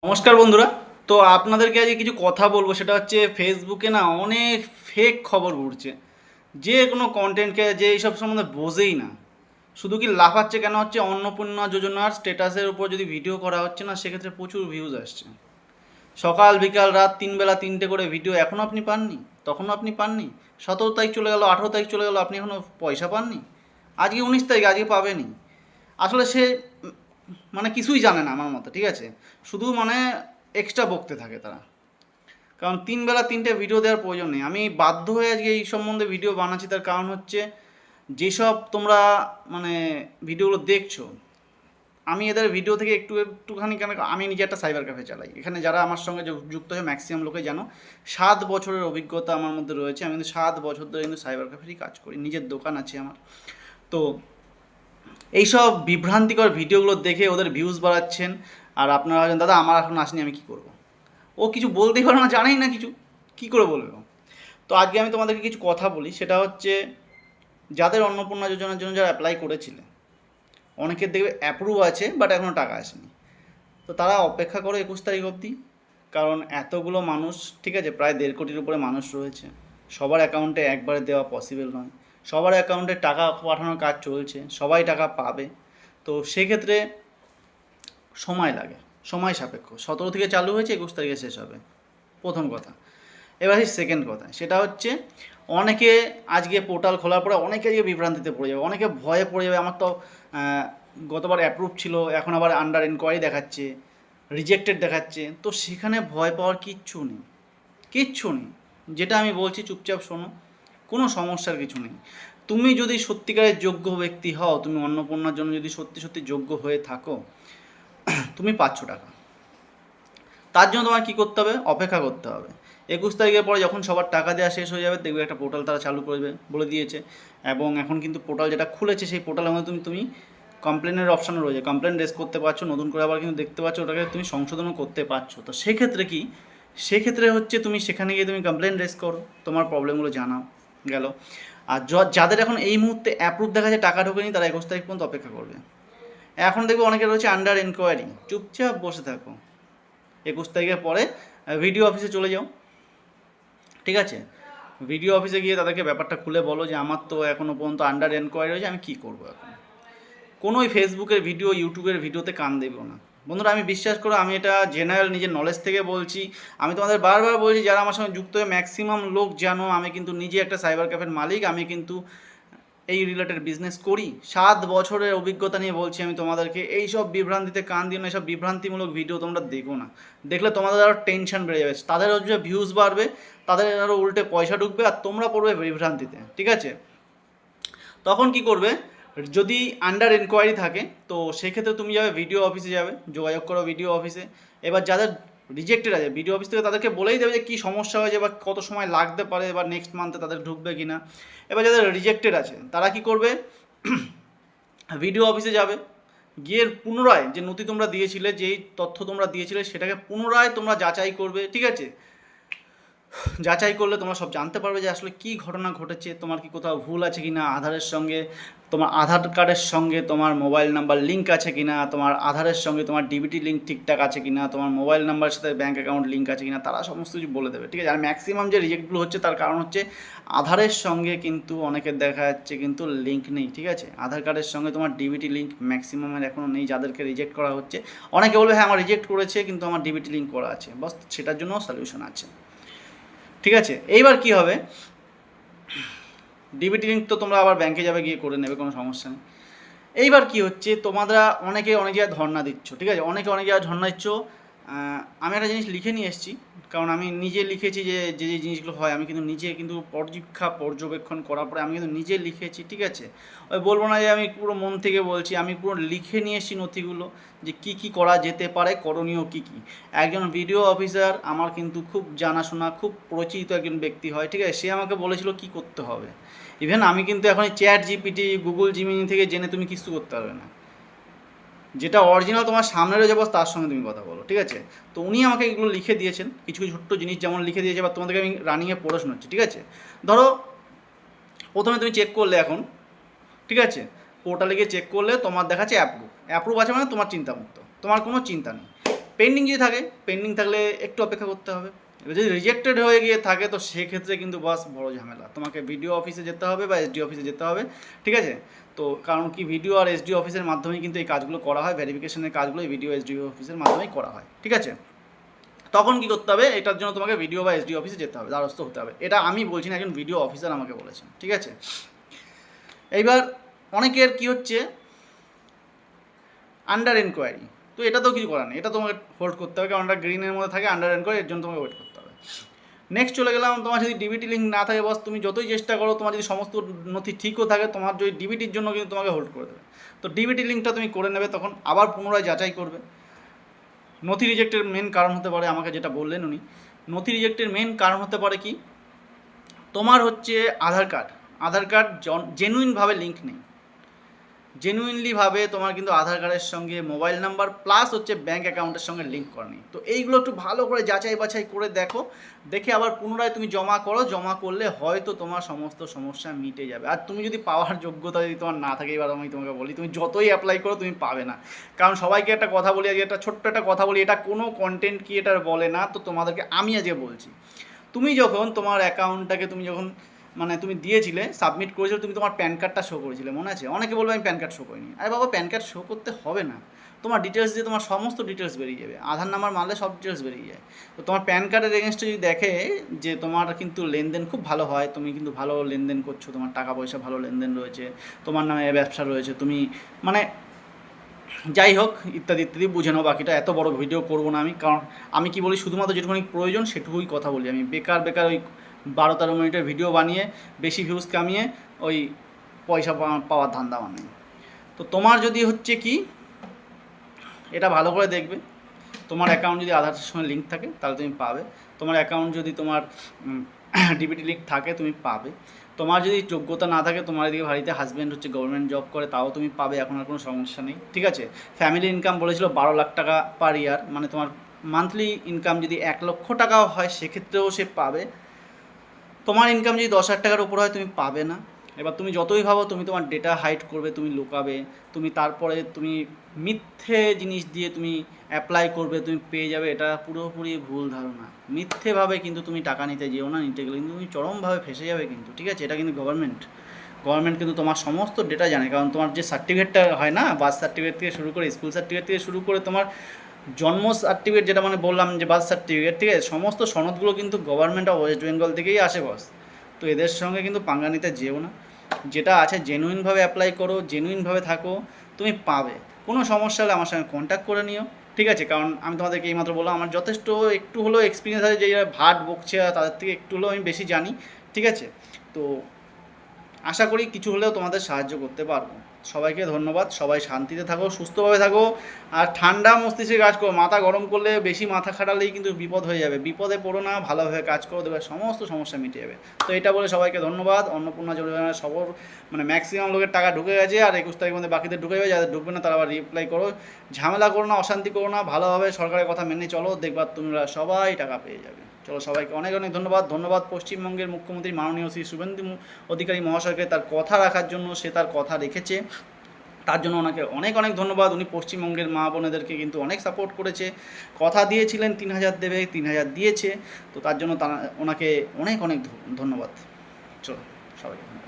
নমস্কার বন্ধুরা। তো আপনাদেরকে আজকে কিছু কথা বলবো, সেটা হচ্ছে ফেসবুকে না অনেক ফেক খবর উঠছে। যে কোনো কন্টেন্টকে যে এইসব সম্বন্ধে বোঝেই না, শুধু কি লাফাচ্ছে কেন হচ্ছে অন্নপূর্ণা যোজনার স্ট্যাটাসের উপর যদি ভিডিও করা হচ্ছে না, সেক্ষেত্রে প্রচুর ভিউজ আসছে। সকাল বিকাল রাত 3 বেলা 3টে করে ভিডিও, এখনও আপনি পাননি? তখনও আপনি পাননি? 17 তারিখ চলে গেল, 18 তারিখ চলে গেল, আপনি এখনও পয়সা পাননি? আজকে 19 তারিখ, আজকে পাবেনি। আসলে সে উম, মানে কিছুই জানে না আমার মতে, ঠিক আছে? শুধু মানে এক্সট্রা বকতে থাকে তারা। কারণ 3 বেলা 3টে ভিডিও দেওয়ার প্রয়োজন নেই। আমি বাধ্য হয়ে আজকে এই সম্বন্ধে ভিডিও বানাচ্ছি, তার কারণ হচ্ছে যেসব তোমরা মানে ভিডিওগুলো দেখছো, আমি এদের ভিডিও থেকে একটুখানি কেন, আমি নিজে একটা সাইবার ক্যাফে চালাই। এখানে যারা আমার সঙ্গে যুক্ত হয়ে ম্যাক্সিমাম লোকে জানো, 7 বছরের অভিজ্ঞতা আমার মধ্যে রয়েছে। আমি কিন্তু 7 বছর ধরে কিন্তু সাইবার ক্যাফেরই কাজ করি, নিজের দোকান আছে আমার। তো এইসব বিভ্রান্তিকর ভিডিওগুলো দেখে ওদের ভিউজ বাড়াচ্ছেন, আর আপনারা ভাবেন দাদা আমার এখন আসেনি, আমি কী করবো? ও কিছু বলতেই পারে না, জানেই না কিছু, কী করে বলবে ও? তো আজকে আমি তোমাদেরকে কিছু কথা বলি, সেটা হচ্ছে যাদের অন্নপূর্ণা যোজনার জন্য যারা অ্যাপ্লাই করেছিলে, অনেকের দেখবে অ্যাপ্রুভ আছে বাট এখনও টাকা আসেনি। তো তারা অপেক্ষা করো 21 তারিখ অবধি। কারণ এতগুলো মানুষ, ঠিক আছে, প্রায় 1.5 কোটির উপরে মানুষ রয়েছে, সবার অ্যাকাউন্টে একবারে দেওয়া পসিবল নয়। সবার অ্যাকাউন্টে টাকা পাঠানোর কাজ চলছে, সবাই টাকা পাবে। তো সেক্ষেত্রে সময় লাগে, সময় সাপেক্ষ। 17 থেকে চালু হয়েছে, 21 তারিখে শেষ হবে, প্রথম কথা। এবার আসি সেকেন্ড কথা, সেটা হচ্ছে অনেকে আজকে পোর্টাল খোলার পরে অনেকে আজকে বিভ্রান্তিতে পড়ে যাবে, অনেকে ভয়ে পড়ে যাবে। আমার তো গতবার অ্যাপ্রুভ ছিল, এখন আবার আন্ডার এনকোয়ারি দেখাচ্ছে, রিজেক্টেড দেখাচ্ছে। তো সেখানে ভয় পাওয়ার কিচ্ছু নেই, কিচ্ছু নেই। যেটা আমি বলছি চুপচাপ শোনো, কোনো সমস্যার কিছু নেই। তুমি যদি সত্যিকারের যোগ্য ব্যক্তি হও, তুমি অন্নপূর্ণার জন্য যদি সত্যি সত্যি যোগ্য হয়ে থাকো, তুমি পাচ্ছ টাকা। তার জন্য তোমার কী করতে হবে? অপেক্ষা করতে হবে। 21 তারিখের পরে যখন সবার টাকা দেওয়া শেষ হয়ে যাবে, দেখবে একটা পোর্টাল তারা চালু করবে বলে দিয়েছে। এবং এখন কিন্তু পোর্টাল যেটা খুলেছে, সেই পোর্টালের মধ্যে তুমি কমপ্লেনের অপশানও রয়েছে, কমপ্লেন রেজ করতে পারছো, নতুন করে আবার কিন্তু দেখতে পাচ্ছ ওটাকে তুমি সংশোধনও করতে পারছো। তো সেক্ষেত্রে কি, সেক্ষেত্রে হচ্ছে তুমি সেখানে গিয়ে তুমি কমপ্লেন রেজ করো, তোমার প্রবলেমগুলো জানাও, গেল। আর যাদের এখন এই মুহূর্তে অ্যাপ্রুভ দেখা যায়, টাকা ঢোকেনি, তারা 21 তারিখ পর্যন্ত অপেক্ষা করবে। এখন দেখবে অনেকে রয়েছে আন্ডার এনকোয়ারি, চুপচাপ বসে থাকো। 21 তারিখের পরে ভিডিও অফিসে চলে যাও, ঠিক আছে? ভিডিও অফিসে গিয়ে তাদেরকে ব্যাপারটা খুলে বলো যে আমার তো এখনও পর্যন্ত আন্ডার এনকোয়ারি হয়েছে, আমি কী করবো এখন। কোনো ওই ফেসবুকের ভিডিও, ইউটিউবের ভিডিওতে কান দেবো না বন্ধুরা। আমি বিশ্বাস করো, আমি এটা জেনারেল নিজের নলেজ থেকে বলছি। আমি তোমাদের বারবার বলছি, যারা আমার সঙ্গে যুক্ত হয়ে ম্যাক্সিমাম লোক জানো, আমি কিন্তু নিজে একটা সাইবার ক্যাফের মালিক। আমি কিন্তু এই রিলেটেড বিজনেস করি, 7 বছরের অভিজ্ঞতা নিয়ে বলছি আমি তোমাদেরকে। এইসব বিভ্রান্তিতে কান দিও না, এইসব বিভ্রান্তিমূলক ভিডিও তোমরা দেখো না। দেখলে তোমাদের আরও টেনশন বেড়ে যাবে, তাদের হচ্ছে ভিউজ বাড়বে, তাদের আরও উল্টে পয়সা ঢুকবে, আর তোমরা পড়বে বিভ্রান্তিতে, ঠিক আছে? তখন কি করবে? যদি আন্ডার এনকোয়ারি থাকে, তো সেক্ষেত্রে তুমি যাবে ভিডিও অফিসে, যাবে যোগাযোগ করো ভিডিও অফিসে। এবার যাদের রিজেক্টেড আছে, ভিডিও অফিস থেকে তাদেরকে বলেই দেবে যে কী সমস্যা হয়েছে বা কত সময় লাগতে পারে, এবার নেক্সট মান্থে তাদের ঢুকবে কি না। এবার যাদের রিজেক্টেড আছে তারা কি করবে? ভিডিও অফিসে যাবে, গিয়ে পুনরায় যে নথি তোমরা দিয়েছিলে, যেই তথ্য তোমরা দিয়েছিলে, সেটাকে পুনরায় তোমরা যাচাই করবে, ঠিক আছে? যাচাই করলে তোমরা সব জানতে পারবে যে আসলে কী ঘটনা ঘটেছে, তোমার কি কোথাও ভুল আছে কি না, আধারের সঙ্গে তোমার আধার কার্ডের সঙ্গে তোমার মোবাইল নাম্বার লিঙ্ক আছে কি না, তোমার আধারের সঙ্গে তোমার ডিবিটি লিঙ্ক ঠিকঠাক আছে কি না, তোমার মোবাইল নাম্বারের সাথে ব্যাঙ্ক অ্যাকাউন্ট লিঙ্ক আছে কি না, তারা সমস্ত কিছু বলে দেবে, ঠিক আছে? আর ম্যাক্সিমাম যে রিজেক্টগুলো হচ্ছে, তার কারণ হচ্ছে আধারের সঙ্গে কিন্তু অনেকের দেখা যাচ্ছে কিন্তু লিঙ্ক নেই, ঠিক আছে? আধার কার্ডের সঙ্গে তোমার ডিবিটি লিঙ্ক ম্যাক্সিমামের এখনও নেই, যাদেরকে রিজেক্ট করা হচ্ছে। অনেকে বলবে হ্যাঁ আমার রিজেক্ট করেছে, কিন্তু আমার ডিবিটি লিঙ্ক করা আছে, বাস সেটার জন্য সলিউশন আছে, ঠিক আছে? এইবার কি হবে? ডিবিটি লিঙ্ক তো তোমরা আবার ব্যাংকে যাবে, গিয়ে করে নেবে, কোনো সমস্যা নেই। এইবার কি হচ্ছে, তোমরা অনেকে অনেক জায়গায় ধর্ণা দিচ্ছ, ঠিক আছে? অনেকে অনেক জায়গায় ধর্ণা দিচ্ছ। আমি একটা জিনিস লিখে নিয়ে এসেছি, কারণ আমি নিজে লিখেছি যে যে যে জিনিসগুলো হয়, আমি কিন্তু নিজে কিন্তু পর্যবেক্ষণ করার পরে আমি কিন্তু নিজে লিখেছি, ঠিক আছে? ওই বলবো না যে আমি পুরো মন থেকে বলছি, আমি পুরো লিখে নিয়ে এসেছি নথিগুলো, যে কী কী করা যেতে পারে, করণীয় কী কী। একজন ভিডিও অফিসার আমার কিন্তু খুব জানাশোনা, খুব পরিচিত একজন ব্যক্তি হয়, ঠিক আছে? সে আমাকে বলেছিল কী করতে হবে। ইভেন আমি কিন্তু এখন চ্যাট জিপিটি, গুগল জিমিনি থেকে জেনে তুমি কিছু করতে পারবে না। যেটা অরিজিনাল তোমার সামনে রয়ে যাবো, তার সঙ্গে তুমি কথা বলো, ঠিক আছে? তো উনি আমাকে এগুলো লিখে দিয়েছেন, কিছু কিছু ছোট্ট জিনিস যেমন লিখে দিয়েছে, বা তোমাদেরকে আমি রানিংয়ে পড়ে শোনাচ্ছি, ঠিক আছে? ধরো প্রথমে তুমি চেক করলে এখন, ঠিক আছে, পোর্টালে গিয়ে চেক করলে তোমার দেখাচ্ছে অ্যাপ্রুভ। অ্যাপ্রুভ আছে মানে তোমার চিন্তামুক্ত, তোমার কোনো চিন্তা নেই। পেন্ডিং যদি থাকে, পেন্ডিং থাকলে একটু অপেক্ষা করতে হবে। এবার যদি রিজেক্টেড হয়ে গিয়ে থাকে তো সেক্ষেত্রে কিন্তু বাস বড় ঝামেলা, তোমাকে ভিডিও অফিসে যেতে হবে বা এসডি অফিসে যেতে হবে, ঠিক আছে? তো কারণ কি ভিডিও আর এসডি অফিসের মাধ্যমেই কিন্তু এই কাজগুলো করা হয়, ভেরিফিকেশনের কাজগুলো এই ভিডিও এসডি অফিসের মাধ্যমেই করা হয়, ঠিক আছে? তখন কি করতে হবে, এটার জন্য তোমাকে ভিডিও বা এসডি অফিসে যেতে হবে, দ্বারস্থ হতে হবে। এটা আমি বলছি না, একজন ভিডিও অফিসার আমাকে বলেছেন, ঠিক আছে? এইবার অনেকের কি হচ্ছে, আন্ডার এনকোয়ারি, তো এটাতেও কিছু করার নেই, এটা তোমাকে হোল্ড করতে হবে, কারণ এটা গ্রিনের মধ্যে থাকে, আন্ডার এনকোয়ারি, এর জন্য তোমাকে ওয়েট করতে হবে। নেক্সট চলে গেলাম, তোমার যদি ডিবিটি লিঙ্ক না থাকে বস, তুমি যতই চেষ্টা করো, তোমার যদি সমস্ত নথি ঠিকও থাকে, তোমার যদি ডিবিটির জন্য কিন্তু তোমাকে হোল্ড করে দেবে। তো ডিবিটি লিঙ্কটা তুমি করে নেবে, তখন আবার পুনরায় যাচাই করবে। নথি রিজেক্টের মেন কারণ হতে পারে, আমাকে যেটা বললেন উনি, নথি রিজেক্টের মেন কারণ হতে পারে কি, তোমার হচ্ছে আধার কার্ড জেনুইনভাবে লিঙ্ক নেই, জেনুইনলিভাবে তোমার কিন্তু আধার কার্ডের সঙ্গে মোবাইল নাম্বার প্লাস হচ্ছে ব্যাঙ্ক অ্যাকাউন্টের সঙ্গে লিঙ্ক করা নেই। তো এইগুলো একটু ভালো করে যাচাই বাছাই করে দেখো, দেখে আবার পুনরায় তুমি জমা করো, জমা করলে হয়তো তোমার সমস্ত সমস্যা মিটে যাবে। আর তুমি যদি পাওয়ার যোগ্যতা যদি তোমার না থাকে, এবার আমি তোমাকে বলি, তুমি যতই অ্যাপ্লাই করো তুমি পাবে না। কারণ সবাইকে একটা কথা বলি, আজকে একটা ছোট্ট একটা কথা বলি, এটা কোনো কন্টেন্ট ক্রিয়েটার বলে না, তো তোমাদেরকে আমি আজকে বলছি, তুমি যখন তোমার অ্যাকাউন্টটাকে তুমি যখন মানে তুমি দিয়েছিলে, সাবমিট করেছিলে, তুমি তোমার প্যান কার্ডটা শো করেছিলে, মনে আছে? অনেকে বলবে আমি প্যান কার্ড শো করিনি। আরে বাবা, প্যান কার্ড শো করতে হবে না, তোমার ডিটেলস দিয়ে তোমার সমস্ত ডিটেলস বেরিয়ে যাবে, আধার নাম্বার মারলে সব ডিটেলস বেরিয়ে যায়। তো তোমার প্যান কার্ডের এগেনস্টে যদি দেখে যে তোমার কিন্তু লেনদেন খুব ভালো হয়, তুমি কিন্তু ভালো লেনদেন করছো, তোমার টাকা পয়সা ভালো লেনদেন রয়েছে, তোমার নামে ব্যবসা রয়েছে, তুমি মানে যাই হোক ইত্যাদি ইত্যাদি, বুঝে নাও বাকিটা, এত বড় ভিডিও করবো না আমি, কারণ আমি কি বলি, শুধুমাত্র যেটুকুনি প্রয়োজন সেটুকুই কথা বলি আমি, বেকার ওই 12-13 মিনিটের ভিডিও বানিয়ে বেশি ভিউজ কামিয়ে ওই পয়সা পাওয়ার ধান্দা আমার নেই। তো তোমার যদি হচ্ছে কি, এটা ভালো করে দেখবে, তোমার অ্যাকাউন্ট যদি আধারের সঙ্গে লিঙ্ক থাকে তাহলে তুমি পাবে, তোমার অ্যাকাউন্ট যদি তোমার ডিবিটি লিঙ্ক থাকে তুমি পাবে, তোমার যদি যোগ্যতা না থাকে, তোমার এদিকে বাড়িতে হাজব্যান্ড হচ্ছে গভর্নমেন্ট জব করে, তাও তুমি পাবে, এখন আর কোনো সমস্যা নেই, ঠিক আছে? ফ্যামিলি ইনকাম বলেছিল 12 লাখ টাকা পার ইয়ার, মানে তোমার মান্থলি ইনকাম যদি 1 লক্ষ টাকাও হয় সেক্ষেত্রেও সে পাবে। তোমার ইনকাম যদি 10,000 টাকার উপর হয় তুমি পাবে না। এবার তুমি যতই ভাবো তুমি তোমার ডেটা হাইড করবে, তুমি লুকাবে, তুমি তারপরে তুমি মিথ্যে জিনিস দিয়ে তুমি অ্যাপ্লাই করবে, তুমি পেয়ে যাবে, এটা পুরোপুরি ভুল ধারণা। মিথ্যেভাবে কিন্তু তুমি টাকা নিতে যেও না, নিতে গেলে কিন্তু তুমি চরমভাবে ফেসে যাবে কিন্তু, ঠিক আছে? এটা কিন্তু গভর্নমেন্ট কিন্তু তোমার সমস্ত ডেটা জানে, কারণ তোমার যে সার্টিফিকেটটা হয় না, বার্থ সার্টিফিকেট থেকে শুরু করে স্কুল সার্টিফিকেট থেকে শুরু করে তোমার জন্ম সার্টিফিকেট, যেটা মানে বললাম যে বার্থ সার্টিফিকেট, ঠিক আছে, সমস্ত সনদগুলো কিন্তু গভর্নমেন্ট অফ ওয়েস্ট বেঙ্গল থেকেই আসে বস। তো এদের সঙ্গে কিন্তু পাঙ্গা নিতে যেও না, যেটা আছে জেনুইনভাবে অ্যাপ্লাই করো, জেনুইনভাবে থাকো, তুমি পাবে। কোনো সমস্যা হলে আমার সঙ্গে কন্ট্যাক্ট করে নিও, ঠিক আছে? কারণ আমি তোমাদেরকে এইমাত্র বললাম, আমার যথেষ্ট একটু হলেও এক্সপিরিয়েন্স আছে, যে ভাট বকছে তাদের থেকে একটু হলেও আমি বেশি জানি, ঠিক আছে? তো আশা করি কিছু হলেও তোমাদের সাহায্য করতে পারবো। সবাইকে ধন্যবাদ, সবাই শান্তিতে থাকো, সুস্থভাবে থাকো, আর ঠান্ডা মস্তিষ্কে কাজ করো। মাথা গরম করলে, বেশি মাথা খাটালেই কিন্তু বিপদ হয়ে যাবে, বিপদে পড়ো না, ভালোভাবে কাজ করো, দেবে সমস্ত সমস্যা মিটে যাবে। তো এটা বলে সবাইকে ধন্যবাদ। অন্নপূর্ণা জরিমানা সবর মানে ম্যাক্সিমাম লোকের টাকা ঢুকে গেছে, আর 21 তারিখের মধ্যে বাকিদের ঢুকে যাবে, যাদের ঢুকবে না তারা আবার রিপ্লাই করো, ঝামেলা করো না, অশান্তি করো না, ভালোভাবে সরকারের কথা মেনে চলো, দেখবা তোমরা সবাই টাকা পেয়ে যাবে। চলো, সবাইকে অনেক অনেক ধন্যবাদ। পশ্চিমবঙ্গের মুখ্যমন্ত্রী মাননীয় শ্রী শুভেন্দু অধিকারী মহাশয়কে তার কথা রাখার জন্য, সে তার কথা রেখেছে, তার জন্য ওনাকে অনেক অনেক ধন্যবাদ। উনি পশ্চিমবঙ্গের মা বোনেদেরকে কিন্তু অনেক সাপোর্ট করেছে, কথা দিয়েছিলেন 3,000 দেবে, 3,000 দিয়েছে, তো তার জন্য ওনাকে অনেক অনেক ধন্যবাদ। চলো, সবাইকে ধন্যবাদ।